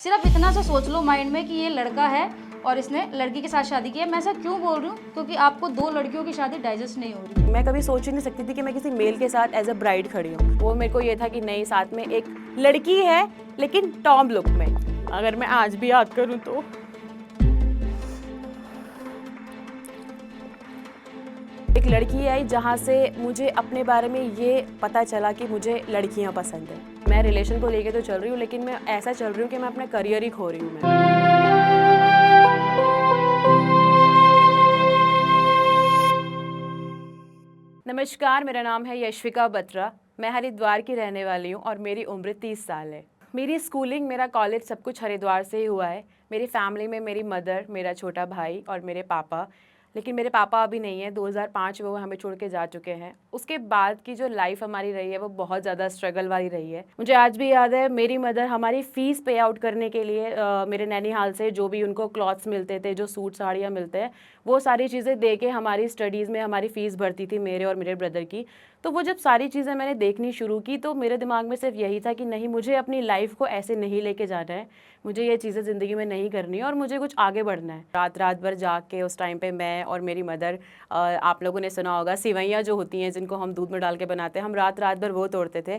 सिर्फ इतना सा सोच लो माइंड में कि ये लड़का है और इसने लड़की के साथ शादी की है। मैं ऐसा क्यों बोल रही हूँ? क्योंकि आपको दो लड़कियों की शादी डाइजेस्ट नहीं हो रही। मैं कभी सोच ही नहीं सकती थी कि मैं किसी मेल के साथ एज अ ब्राइड खड़ी हूँ। वो मेरे को ये था कि नहीं, साथ में एक लड़की है लेकिन टॉम लुक में। अगर मैं आज भी याद करूँ तो एक लड़की आई जहाँ से मुझे अपने बारे में ये पता चला कि मुझे लड़कियाँ पसंद है। मैं रिलेशन को लेके तो चल रही हूँ, लेकिन मैं ऐसा चल रही हूँ कि मैं अपना करियर ही खो रही हूँ। नमस्कार, मेरा नाम है यशविका बत्रा। मैं हरिद्वार की रहने वाली हूँ और मेरी उम्र 30 साल है। मेरी स्कूलिंग, मेरा कॉलेज सब कुछ हरिद्वार से ही हुआ है। मेरी फैमिली में मेरी मदर, मेरा छोटा भाई और मेरे पापा, लेकिन मेरे पापा अभी नहीं है। 2005 में वो हमें छोड़ के जा चुके हैं। उसके बाद की जो लाइफ हमारी रही है वो बहुत ज़्यादा स्ट्रगल वाली रही है। मुझे आज भी याद है, मेरी मदर हमारी फ़ीस पे आउट करने के लिए मेरे नैनीहाल से जो भी उनको क्लॉथ्स मिलते थे, जो सूट साड़ियाँ मिलते हैं, वो सारी चीज़ें दे के हमारी स्टडीज़ में हमारी फ़ीस भरती थी, मेरे और मेरे ब्रदर की। तो वो जब सारी चीज़ें मैंने देखनी शुरू की तो मेरे दिमाग में सिर्फ यही था कि नहीं, मुझे अपनी लाइफ को ऐसे नहीं लेके जाना है, मुझे ये चीज़ें ज़िंदगी में नहीं करनी है और मुझे कुछ आगे बढ़ना है। रात रात भर जाग के उस टाइम पे मैं और मेरी मदर, आप लोगों ने सुना होगा सिवैयाँ जो होती हैं जिनको हम दूध में डाल के बनाते हैं, हम रात रात भर वो तोड़ते थे।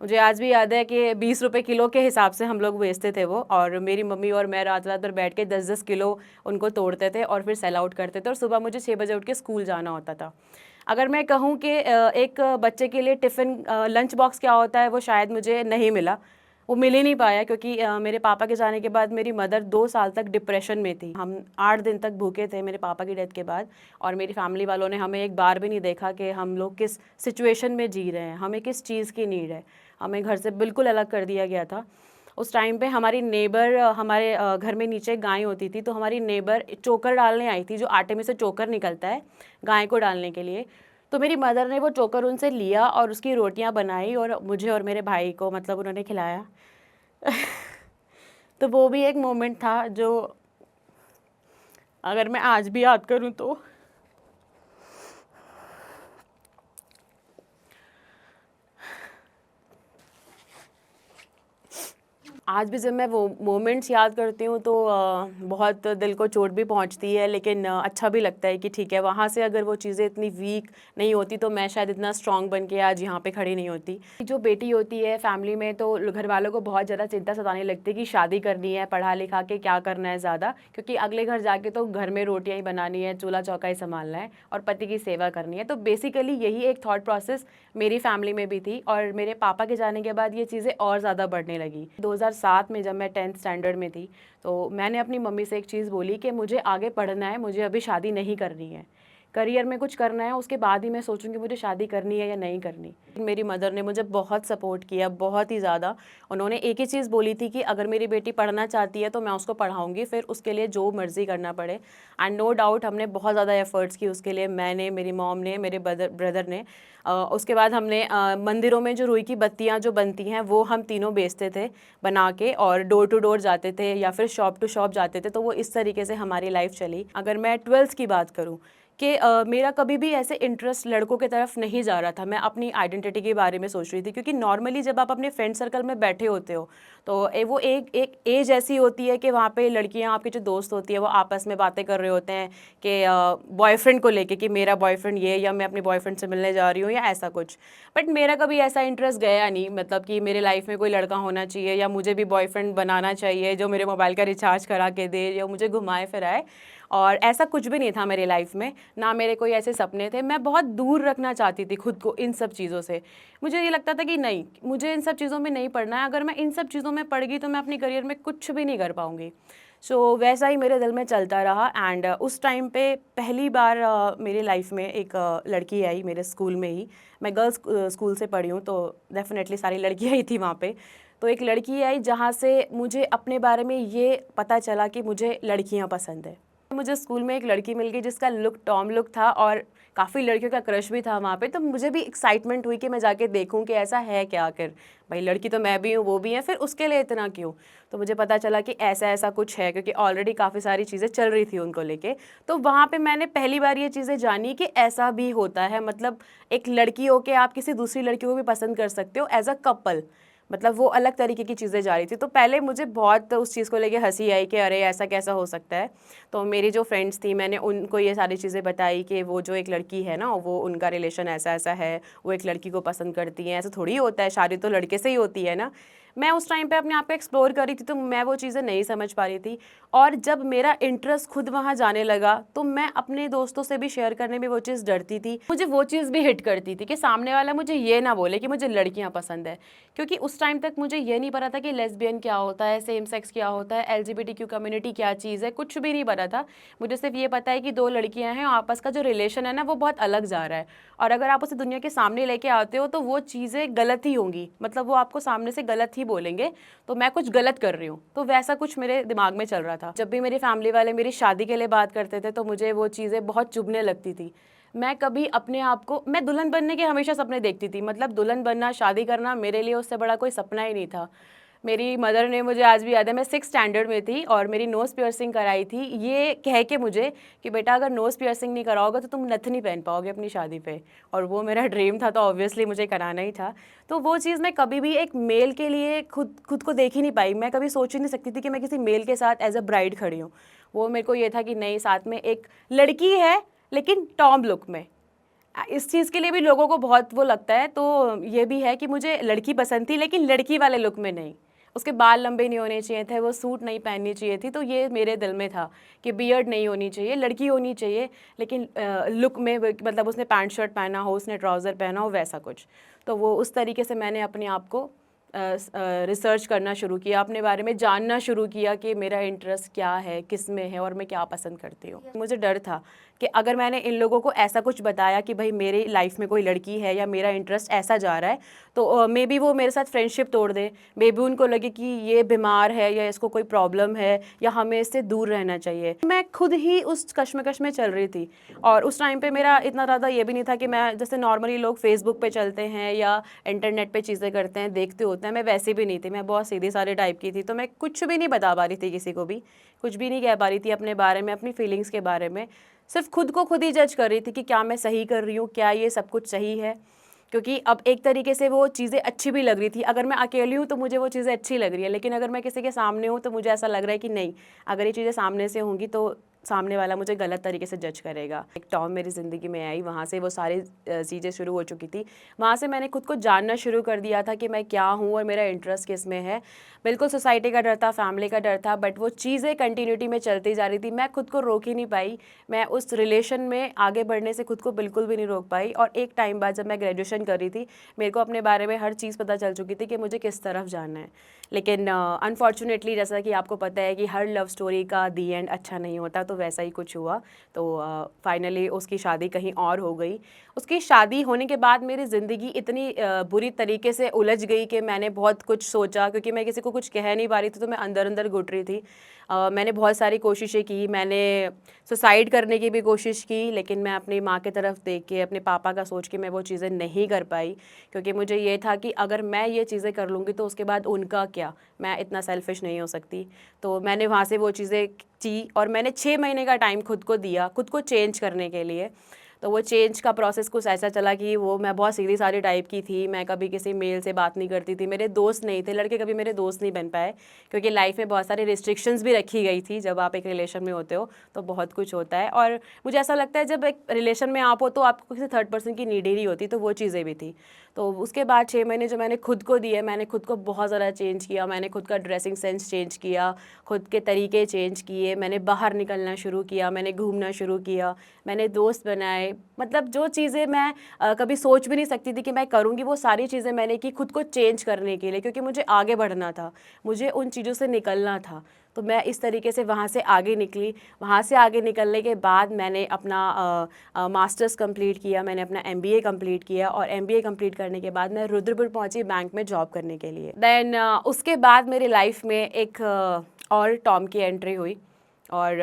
मुझे आज भी याद है कि 20 रुपये किलो के हिसाब से हम लोग बेचते थे वो, और मेरी मम्मी और मैं रात रात भर बैठ के 10-10 किलो उनको तोड़ते थे और फिर सेल आउट करते थे, और सुबह मुझे 6 बजे उठ के स्कूल जाना होता था। अगर मैं कहूँ कि एक बच्चे के लिए टिफ़िन लंच बॉक्स क्या होता है, वो शायद मुझे नहीं मिला, वो मिल ही नहीं पाया, क्योंकि मेरे पापा के जाने के बाद मेरी मदर 2 साल तक डिप्रेशन में थी। हम 8 दिन तक भूखे थे मेरे पापा की डेथ के बाद, और मेरी फैमिली वालों ने हमें एक बार भी नहीं देखा कि हम लोग किस सिचुएशन में जी रहे हैं, हमें किस चीज़ की नीड है। हमें घर से बिल्कुल अलग कर दिया गया था। उस टाइम पे हमारी नेबर, हमारे घर में नीचे गाय होती थी, तो हमारी नेबर चोकर डालने आई थी, जो आटे में से चोकर निकलता है गाय को डालने के लिए। तो मेरी मदर ने वो चोकर उनसे लिया और उसकी रोटियां बनाई और मुझे और मेरे भाई को मतलब उन्होंने खिलाया। तो वो भी एक मोमेंट था जो अगर मैं आज भी याद करूं तो आज भी जब मैं वो मोमेंट्स याद करती हूँ तो बहुत दिल को चोट भी पहुँचती है, लेकिन अच्छा भी लगता है कि ठीक है, वहाँ से अगर वो चीज़ें इतनी वीक नहीं होती तो मैं शायद इतना स्ट्रॉन्ग बन के आज यहाँ पे खड़ी नहीं होती। जो बेटी होती है फैमिली में, तो घर वालों को बहुत ज़्यादा चिंता सताने लगती है कि शादी करनी है, पढ़ा लिखा के क्या करना है ज़्यादा, क्योंकि अगले घर जाके तो घर में रोटियाँ ही बनानी है, चूल्हा चौका ही संभालना है और पति की सेवा करनी है। तो बेसिकली यही एक थॉट प्रोसेस मेरी फैमिली में भी थी, और मेरे पापा के जाने के बाद ये चीज़ें और ज़्यादा बढ़ने लगी। 2007 में जब मैं 10th स्टैंडर्ड में थी, तो मैंने अपनी मम्मी से एक चीज़ बोली कि मुझे आगे पढ़ना है, मुझे अभी शादी नहीं करनी है, करियर में कुछ करना है, उसके बाद ही मैं सोचूंगी मुझे शादी करनी है या नहीं करनी। मेरी मदर ने मुझे बहुत सपोर्ट किया, बहुत ही ज़्यादा। उन्होंने एक ही चीज़ बोली थी कि अगर मेरी बेटी पढ़ना चाहती है तो मैं उसको पढ़ाऊंगी, फिर उसके लिए जो मर्ज़ी करना पड़े। एंड नो डाउट हमने बहुत ज़्यादा एफ़र्ट्स की उसके लिए, मैंने, मेरी मॉम ने, मेरे ब्रदर ने। उसके बाद हमने मंदिरों में जो रुई की बत्तियाँ जो बनती हैं वो हम तीनों बेचते थे बना के, और डोर टू डोर जाते थे या फिर शॉप टू शॉप जाते थे। तो वो इस तरीके से हमारी लाइफ चली। अगर मैं 12th की बात करूँ कि मेरा कभी भी ऐसे इंटरेस्ट लड़कों की तरफ नहीं जा रहा था, मैं अपनी आइडेंटिटी के बारे में सोच रही थी, क्योंकि नॉर्मली जब आप अपने फ्रेंड सर्कल में बैठे होते हो तो वो एक एज ऐसी होती है कि वहाँ पे लड़कियाँ, आपकी जो दोस्त होती है, वो आपस में बातें कर रहे होते हैं कि बॉयफ्रेंड को लेके कि मेरा बॉयफ्रेंड ये, या मैं अपने बॉयफ्रेंड से मिलने जा रही हूँ, या ऐसा कुछ। बट मेरा कभी ऐसा इंटरेस्ट गया नहीं, मतलब कि मेरे लाइफ में कोई लड़का होना चाहिए या मुझे भी बॉयफ्रेंड बनाना चाहिए जो मेरे मोबाइल का रिचार्ज करा के दे या मुझे घुमाए फिराए, और ऐसा कुछ भी नहीं था मेरे लाइफ में। ना मेरे कोई ऐसे सपने थे, मैं बहुत दूर रखना चाहती थी खुद को इन सब चीज़ों से। मुझे ये लगता था कि नहीं, मुझे इन सब चीज़ों में नहीं पढ़ना है, अगर मैं इन सब चीज़ों में पड़ गई तो मैं अपनी करियर में कुछ भी नहीं कर पाऊँगी। सो वैसा ही मेरे दिल में चलता रहा। एंड उस टाइम पे पहली बार मेरी लाइफ में एक लड़की आई मेरे स्कूल में ही। मैं गर्ल्स स्कूल से पढ़ी हूँ, तो डेफिनेटली सारी लड़कियाँ ही थी वहाँ पे। तो एक लड़की आई जहाँ से मुझे अपने बारे में ये पता चला कि मुझे लड़कियाँ पसंद है। मुझे स्कूल में एक लड़की मिल गई जिसका लुक टॉम लुक था, और काफ़ी लड़कियों का क्रश भी था वहाँ पे। तो मुझे भी एक्साइटमेंट हुई कि मैं जाके देखूँ कि ऐसा है क्या, आखिर भाई लड़की तो मैं भी हूँ, वो भी है, फिर उसके लिए इतना क्यों। तो मुझे पता चला कि ऐसा ऐसा कुछ है, क्योंकि ऑलरेडी काफ़ी सारी चीज़ें चल रही थी उनको लेके। तो वहाँ पे मैंने पहली बार ये चीज़ें जानी कि ऐसा भी होता है, मतलब एक लड़की हो के आप किसी दूसरी लड़की को भी पसंद कर सकते हो एज अ कपल। मतलब वो अलग तरीके की चीज़ें जा रही थी। तो पहले मुझे बहुत उस चीज़ को लेके हँसी आई कि अरे ऐसा कैसा हो सकता है। तो मेरी जो फ्रेंड्स थी मैंने उनको ये सारी चीज़ें बताई कि वो जो एक लड़की है ना, वो उनका रिलेशन ऐसा-ऐसा है, वो एक लड़की को पसंद करती हैं, ऐसा थोड़ी होता है, शादी तो लड़के से ही होती है ना। मैं उस टाइम पे अपने आप को एक्सप्लोर कर रही थी, तो मैं वो चीज़ें नहीं समझ पा रही थी। और जब मेरा इंटरेस्ट खुद वहाँ जाने लगा, तो मैं अपने दोस्तों से भी शेयर करने में वो चीज़ डरती थी। मुझे वो चीज़ भी हिट करती थी कि सामने वाला मुझे ये ना बोले कि मुझे लड़कियाँ पसंद है, क्योंकि उस टाइम तक मुझे ये नहीं पता था कि लेस्बियन क्या होता है, सेम सेक्स क्या होता है, LGBTQ कम्युनिटी क्या चीज़ है, कुछ भी नहीं पता था। मुझे सिर्फ ये पता है कि दो लड़कियाँ हैं, आपस का जो रिलेशन है ना, वो बहुत अलग जा रहा है, और अगर आप उसे दुनिया के सामने लेके आते हो तो वो चीज़ें गलत ही होंगी, मतलब वो आपको सामने से गलत ही बोलेंगे, तो मैं कुछ गलत कर रही हूँ। तो वैसा कुछ मेरे दिमाग में चल रहा था। जब भी मेरी फैमिली वाले मेरी शादी के लिए बात करते थे तो मुझे वो चीज़ें बहुत चुभने लगती थी। मैं कभी अपने आप को, मैं दुल्हन बनने के हमेशा सपने देखती थी, मतलब दुल्हन बनना, शादी करना मेरे लिए उससे बड़ा कोई सपना ही नहीं था। मेरी मदर ने, मुझे आज भी याद है, मैं 6th स्टैंडर्ड में थी और मेरी नोज़ पियर्सिंग कराई थी, ये कह के मुझे कि बेटा अगर नोज़ पियर्सिंग नहीं कराओगे तो तुम नथ नहीं पहन पाओगे अपनी शादी पे। और वो मेरा ड्रीम था, तो ऑब्वियसली मुझे कराना ही था। तो वो चीज़ मैं कभी भी एक मेल के लिए खुद को देख ही नहीं पाई। मैं कभी सोच ही नहीं सकती थी कि मैं किसी मेल के साथ एज अ ब्राइड खड़ी हूँ। वो मेरे को ये था कि नहीं, साथ में एक लड़की है लेकिन टॉम लुक में। इस चीज़ के लिए भी लोगों को बहुत वो लगता है। तो ये भी है कि मुझे लड़की पसंद थी, लेकिन लड़की वाले लुक में नहीं। उसके बाल लंबे नहीं होने चाहिए थे, वो सूट नहीं पहननी चाहिए थी। तो ये मेरे दिल में था कि बियर्ड नहीं होनी चाहिए, लड़की होनी चाहिए, लेकिन लुक में मतलब उसने पैंट शर्ट पहना हो, उसने ट्राउज़र पहना हो, वैसा कुछ। तो वो उस तरीके से मैंने अपने आप को रिसर्च करना शुरू किया, अपने बारे में जानना शुरू किया कि मेरा इंटरेस्ट क्या है, किस में है, और मैं क्या पसंद करती हूँ। मुझे डर था कि अगर मैंने इन लोगों को ऐसा कुछ बताया कि भाई मेरी लाइफ में कोई लड़की है या मेरा इंटरेस्ट ऐसा जा रहा है, तो मे बी वो मेरे साथ फ्रेंडशिप तोड़ दे, मे बी उनको लगे कि ये बीमार है या इसको कोई प्रॉब्लम है या हमें इससे दूर रहना चाहिए। मैं खुद ही उस कश्मकश में चल रही थी। और उस टाइम पे मेरा इतना ज़्यादा ये भी नहीं था कि मैं, जैसे नॉर्मली लोग फेसबुक पे चलते हैं या इंटरनेट पे चीज़ें करते हैं, देखते होते हैं, मैं वैसे भी नहीं थी। मैं बहुत सीधे सारे टाइप की थी, तो मैं कुछ भी नहीं बता पा रही थी किसी को भी, कुछ भी नहीं कह पा रही थी अपने बारे में, अपनी फीलिंग्स के बारे में। सिर्फ खुद को खुद ही जज कर रही थी कि क्या मैं सही कर रही हूँ, क्या ये सब कुछ सही है। क्योंकि अब एक तरीके से वो चीज़ें अच्छी भी लग रही थी। अगर मैं अकेली हूँ तो मुझे वो चीज़ें अच्छी लग रही है, लेकिन अगर मैं किसी के सामने हूँ तो मुझे ऐसा लग रहा है कि नहीं, अगर ये चीज़ें सामने से होंगी तो सामने वाला मुझे गलत तरीके से जज करेगा। एक टॉम मेरी ज़िंदगी में आई, वहाँ से वो सारी चीज़ें शुरू हो चुकी थी। वहाँ से मैंने खुद को जानना शुरू कर दिया था कि मैं क्या हूँ और मेरा इंटरेस्ट किस में है। बिल्कुल सोसाइटी का डर था, फैमिली का डर था, बट वो चीज़ें कंटिन्यूटी में चलती जा रही थी। मैं खुद को रोक ही नहीं पाई। मैं उस रिलेशन में आगे बढ़ने से खुद को बिल्कुल भी नहीं रोक पाई। और एक टाइम बाद जब मैं ग्रेजुएशन कर रही थी, मेरे को अपने बारे में हर चीज़ पता चल चुकी थी कि मुझे किस तरफ जाना है। लेकिन अनफॉर्चुनेटली, जैसा कि आपको पता है कि हर लव स्टोरी का दी एंड अच्छा नहीं होता, तो वैसा ही कुछ हुआ। तो फाइनली उसकी शादी कहीं और हो गई। उसकी शादी होने के बाद मेरी ज़िंदगी इतनी बुरी तरीके से उलझ गई कि मैंने बहुत कुछ सोचा, क्योंकि मैं किसी को कुछ कह नहीं पा रही थी, तो मैं अंदर अंदर घुट रही थी। मैंने बहुत सारी कोशिशें की, मैंने सुसाइड करने की भी कोशिश की, लेकिन मैं अपनी माँ की तरफ देख के, अपने पापा का सोच के मैं वो चीज़ें नहीं कर पाई, क्योंकि मुझे ये था कि अगर मैं ये चीज़ें कर लूँगी तो उसके बाद उनका क्या, मैं इतना सेल्फिश नहीं हो सकती। तो मैंने वहाँ से वो चीज़ें की और मैंने 6 महीने का टाइम खुद को दिया, खुद को चेंज करने के लिए। तो वो चेंज का प्रोसेस कुछ ऐसा चला कि वो, मैं बहुत सीधी सादी टाइप की थी, मैं कभी किसी मेल से बात नहीं करती थी, मेरे दोस्त नहीं थे, लड़के कभी मेरे दोस्त नहीं बन पाए, क्योंकि लाइफ में बहुत सारी रिस्ट्रिक्शंस भी रखी गई थी। जब आप एक रिलेशन में होते हो तो बहुत कुछ होता है, और मुझे ऐसा लगता है जब एक रिलेशन में आप हो तो आपको किसी थर्ड पर्सन की नीड ही नहीं होती, तो वो चीज़ें भी थी। तो उसके बाद 6 महीने जो मैंने खुद को दिए, मैंने खुद को बहुत ज़्यादा चेंज किया, मैंने खुद का ड्रेसिंग सेंस चेंज किया, खुद के तरीके चेंज किए, मैंने बाहर निकलना शुरू किया, मैंने घूमना शुरू किया, मैंने दोस्त बनाए। मतलब जो चीज़ें मैं कभी सोच भी नहीं सकती थी कि मैं करूँगी, वो सारी चीज़ें मैंने की खुद को चेंज करने के लिए, क्योंकि मुझे आगे बढ़ना था, मुझे उन चीज़ों से निकलना था। तो मैं इस तरीके से वहाँ से आगे निकली। वहाँ से आगे निकलने के बाद मैंने अपना मास्टर्स कंप्लीट किया, मैंने अपना MBA कंप्लीट किया, और MBA कंप्लीट करने के बाद मैं रुद्रपुर पहुँची बैंक में जॉब करने के लिए। देन उसके बाद मेरी लाइफ में एक और टॉम की एंट्री हुई, और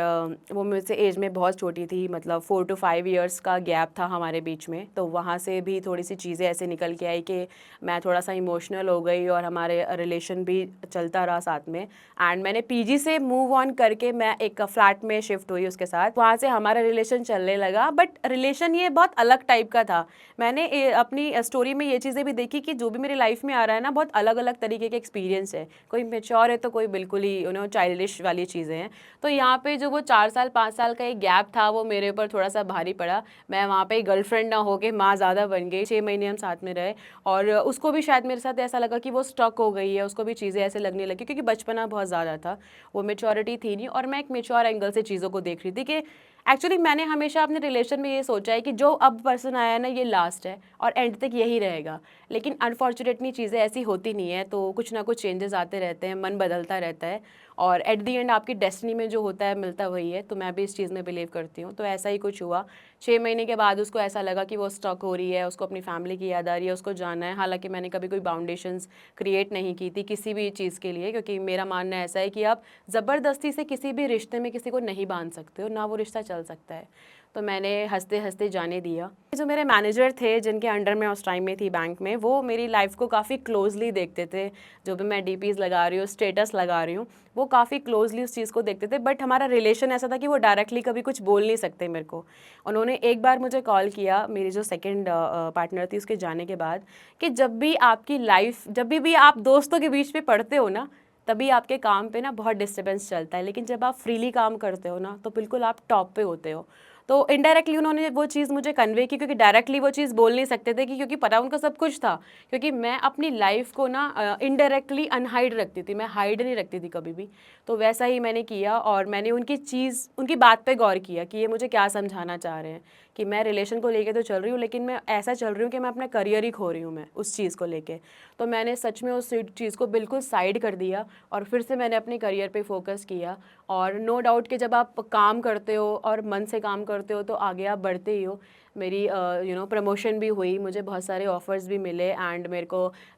वो मुझसे एज में बहुत छोटी थी, मतलब 4 to 5 इयर्स का गैप था हमारे बीच में। तो वहाँ से भी थोड़ी सी चीज़ें ऐसे निकल के आई कि मैं थोड़ा सा इमोशनल हो गई और हमारे रिलेशन भी चलता रहा साथ में। एंड मैंने पीजी से मूव ऑन करके मैं एक फ्लैट में शिफ्ट हुई उसके साथ। वहाँ से हमारा रिलेशन चलने लगा, बट रिलेशन ये बहुत अलग टाइप का था। मैंने अपनी स्टोरी में ये चीज़ें भी देखी कि जो भी मेरी लाइफ में आ रहा है ना, बहुत अलग अलग तरीके के एक्सपीरियंस है। कोई मेच्योर है तो कोई बिल्कुल ही चाइल्डिश वाली चीज़ें हैं। तो यहाँ पे जो वो 4 साल 5 साल का एक गैप था वो मेरे ऊपर थोड़ा सा भारी पड़ा। मैं वहाँ पे गर्लफ्रेंड ना होके माँ ज़्यादा बन गई। 6 महीने हम साथ में रहे और उसको भी शायद मेरे साथ ऐसा लगा कि वो स्टक हो गई है, उसको भी चीज़ें ऐसे लगने लगी क्योंकि बचपना बहुत ज़्यादा था, वो मेच्योरिटी थी नहीं। और मैं एक मेच्योर एंगल से चीज़ों को देख रही थी कि एक्चुअली मैंने हमेशा अपने रिलेशन में ये सोचा है कि जो अब पर्सन आया है ना, ये लास्ट है और एंड तक यही रहेगा। लेकिन अनफॉर्चुनेटली चीज़ें ऐसी होती नहीं है, तो कुछ ना कुछ चेंजेस आते रहते हैं, मन बदलता रहता है और एट दी एंड आपकी डेस्टिनी में जो होता है मिलता वही है। तो मैं भी इस चीज़ में बिलीव करती हूँ। तो ऐसा ही कुछ हुआ। 6 महीने के बाद उसको ऐसा लगा कि वो स्टक हो रही है, उसको अपनी फैमिली की याद आ रही है, उसको जाना है। हालांकि मैंने कभी कोई बाउंडेशंस क्रिएट नहीं की थी किसी भी चीज़ के लिए, क्योंकि मेरा मानना ऐसा है कि आप ज़बरदस्ती से किसी भी रिश्ते में किसी को नहीं बांध सकते हो, ना वो रिश्ता चल सकता है। तो मैंने हंसते हंसते जाने दिया। जो मेरे मैनेजर थे जिनके अंडर में उस टाइम में थी बैंक में, वो मेरी लाइफ को काफ़ी क्लोजली देखते थे। जो भी मैं डीपीज़ लगा रही हूँ, स्टेटस लगा रही हूँ, वो काफ़ी क्लोजली उस चीज़ को देखते थे। बट हमारा रिलेशन ऐसा था कि वो डायरेक्टली कभी कुछ बोल नहीं सकते मेरे को। उन्होंने एक बार मुझे कॉल किया, मेरी जो सेकंड पार्टनर थी उसके जाने के बाद, कि जब भी आपकी लाइफ, जब भी आप दोस्तों के बीच में पढ़ते हो ना, तभी आपके काम पे ना बहुत डिस्टर्बेंस चलता है, लेकिन जब आप फ्रीली काम करते हो ना, तो बिल्कुल आप टॉप पे होते हो। तो इनडायरेक्टली उन्होंने वो चीज़ मुझे कन्वे की, क्योंकि डायरेक्टली वो चीज़ बोल नहीं सकते थे क्योंकि पता उनको सब कुछ था। क्योंकि मैं अपनी लाइफ को ना इनडायरेक्टली अनहाइड रखती थी, मैं हाइड नहीं रखती थी कभी भी। तो वैसा ही मैंने किया और मैंने उनकी बात पे गौर किया कि ये मुझे क्या समझाना चाह रहे हैं, कि मैं रिलेशन को लेके तो चल रही हूँ, लेकिन मैं ऐसा चल रही हूँ कि मैं अपना करियर ही खो रही हूँ मैं उस चीज़ को लेके। तो मैंने सच में उस चीज़ को बिल्कुल साइड कर दिया और फिर से मैंने अपने करियर पे फोकस किया। और नो डाउट कि जब आप काम करते हो और मन से काम करते हो तो आगे आप बढ़ते ही हो। मेरी प्रमोशन भी हुई, मुझे बहुत सारे ऑफ़र्स भी मिले एंड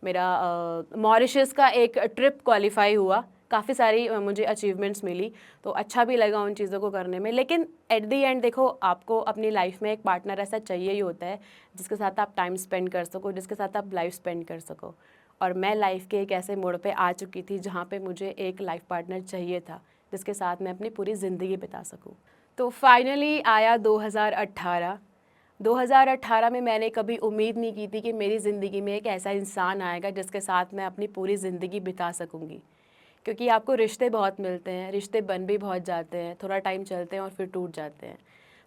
मेरा मॉरिशस का एक ट्रिप क्वालिफाई हुआ। काफ़ी सारी मुझे अचीवमेंट्स मिली, तो अच्छा भी लगा उन चीज़ों को करने में। लेकिन एट दी एंड देखो, आपको अपनी लाइफ में एक पार्टनर ऐसा चाहिए ही होता है जिसके साथ आप टाइम स्पेंड कर सको, जिसके साथ आप लाइफ स्पेंड कर सको। और मैं लाइफ के एक ऐसे मोड़ पे आ चुकी थी जहाँ पे मुझे एक लाइफ पार्टनर चाहिए था जिसके साथ मैं अपनी पूरी ज़िंदगी बिता सकूँ। तो फाइनली आया 2018। 2018 में मैंने कभी उम्मीद नहीं की थी कि मेरी ज़िंदगी में एक ऐसा इंसान आएगा जिसके साथ मैं अपनी पूरी ज़िंदगी बिता सकूँगी। क्योंकि आपको रिश्ते बहुत मिलते हैं, रिश्ते बन भी बहुत जाते हैं, थोड़ा टाइम चलते हैं और फिर टूट जाते हैं।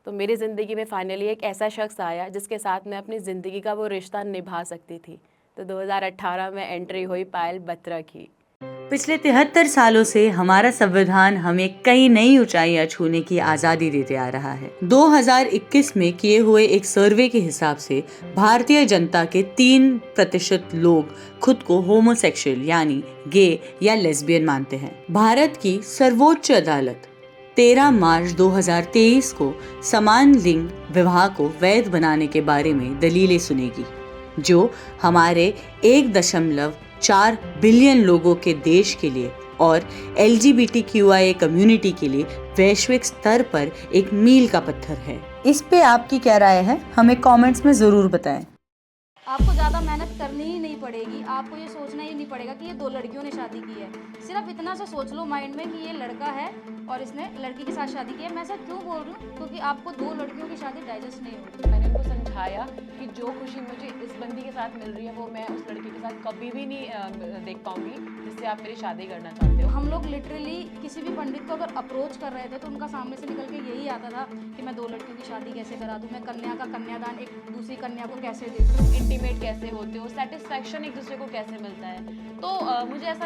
तो मेरी ज़िंदगी में फाइनली एक ऐसा शख्स आया जिसके साथ मैं अपनी ज़िंदगी का वो रिश्ता निभा सकती थी। तो 2018 में एंट्री हुई पायल बत्रा की। पिछले 73 सालों से हमारा संविधान हमें कई नई ऊंचाइयां छूने की आजादी देते आ रहा है। 2021 में किए हुए एक सर्वे के हिसाब से भारतीय जनता के 3% लोग खुद को होमोसेक्सुअल यानी गे या लेस्बियन मानते हैं। भारत की सर्वोच्च अदालत 13 मार्च 2023 को समान लिंग विवाह को वैध बनाने के बारे में दलीलें सुनेगी, जो हमारे 1.4 बिलियन लोगों के देश के लिए और LGBTQIA कम्युनिटी के लिए वैश्विक स्तर पर एक मील का पत्थर है। इस पे आपकी क्या राय है, हमें कमेंट्स में जरूर बताएं। आपको ज़्यादा मेहनत करनी ही नहीं पड़ेगी, आपको ये सोचना ही नहीं पड़ेगा कि ये 2 लड़कियों ने शादी की है। सिर्फ इतना सा सोच लो माइंड में कि ये लड़का है और इसने लड़की के साथ शादी की है। मैं ऐसा क्यों बोल रही हूँ, क्योंकि आपको 2 लड़कियों की शादी डाइजेस्ट नहीं होगी। मैंने उनको समझाया कि जो खुशी मुझे इस बंदी के साथ मिल रही है वो मैं उस लड़की के साथ कभी भी नहीं देख पाऊंगी जिससे आप मेरी शादी करना चाहते हो। हम लोग लिटरली किसी भी पंडित को अगर अप्रोच कर रहे थे तो उनका सामने से निकल के यही आता था कि मैं 2 लड़कियों की शादी कैसे करा दूँ, मैं कन्या का कन्यादान एक दूसरी कन्या को कैसे दे दूँ, इंटीमेट कैसे होते हो, सेटिस्फैक्शन एक दूसरे को कैसे मिलता है। तो मुझे ऐसा